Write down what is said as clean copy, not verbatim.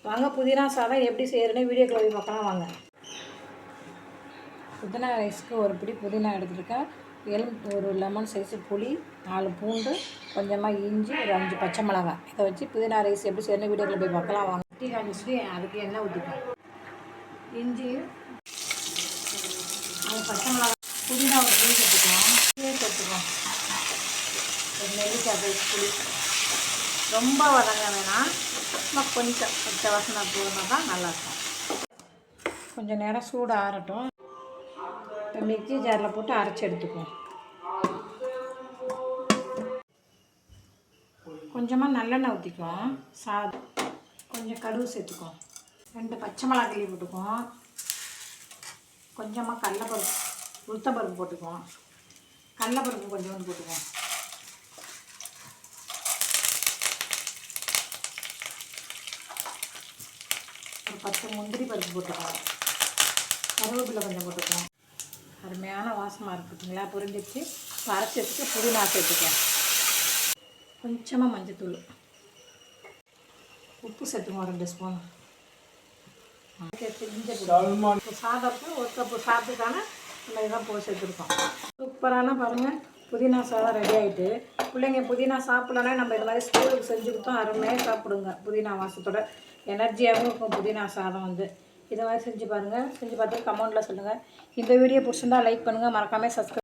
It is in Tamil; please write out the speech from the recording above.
வாங்க புதினா சாதம் எப்படி செய்யறதுன்னு வீடியோக்குள்ள போய் பார்க்கலாம் வாங்க. புதினா ரைஸ்க்கு ஒரு பிடி புதினா எடுத்துருக்கேன், ஒரு லெமன் சைஸு புளி, 4 பூண்டு, கொஞ்சமாக இஞ்சி, ஒரு 5 பச்சை மிளகாய். இதை வச்சு புதினா ரைஸ் எப்படி செய்யறதுன்னு வீடியோக்குள்ள போய் பார்க்கலாம் வாங்க. டீ காமிச்சிட்டு அதுக்கு எண்ணெய் ஊற்றிப்போம். இஞ்சி, 5 பச்சை மிளகாய், புதினா ஒரு புளி சேர்த்துக்குவோம். புளியை சேர்த்துக்குவோம். ஒரு நெல்லிக்காய் சைஸ் புளி. ரொம்ப வதங்க வேணாம், சும்மா கொஞ்சம் பச்சை வாசனை போனால் தான் நல்லாயிருக்கும். கொஞ்சம் நேரம் சூடு ஆறட்டும். இப்போ மிக்ஸி ஜாரில் போட்டு அரைச்சி எடுத்துக்குவோம். கொஞ்சமாக நல்லெண்ணெய் ஊற்றிக்குவோம். சாதம் கொஞ்சம் கடுகு சேர்த்துக்குவோம். 2 பச்சை மிளகாய் கிள்ளி போட்டுக்குவோம். கொஞ்சமாக கடலைப்பருப்பு, உளுத்தம்பருப்பு போட்டுக்குவோம். கடலைப்பருப்பு கொஞ்சோண்டு போட்டுக்குவோம். ஒரு 10 முந்திரி பருப்பு போட்டுக்குவோம். கருவேப்பிலை கொஞ்சம் போட்டுக்குவோம். அருமையான வாசமாக இருக்குதுங்களா, புரிஞ்சிச்சு. அரைச்சி வச்சுட்டு புதினா சேர்த்துக்குவோம். கொஞ்சமாக மஞ்சத்தூள், உப்பு சேர்த்துக்குவோம் 2 ஸ்பூன். சாதத்துக்கு 1 கப்பு சாதத்துக்கான நம்ம இதான் போய் சேர்த்துருக்கோம். சூப்பரான பாருங்கள் புதினா சாதம் ரெடி ஆகிட்டு. பிள்ளைங்க புதினா சாப்பிடலன்னா நம்ம இது மாதிரி ஸ்கூலுக்கு செஞ்சு கொடுத்தோம், அருமையாக சாப்பிடுங்க. புதினா வாசத்தோட எனர்ஜியாகவும் இருக்கும் புதினா சாதம் இதை மாதிரி செஞ்சு பாருங்கள். செஞ்சு பார்த்துட்டு கமெண்ட்டில் சொல்லுங்கள். இந்த வீடியோ பிடிச்சிருந்தா லைக் பண்ணுங்கள், மறக்காமல் சப்ஸ்கிரைப்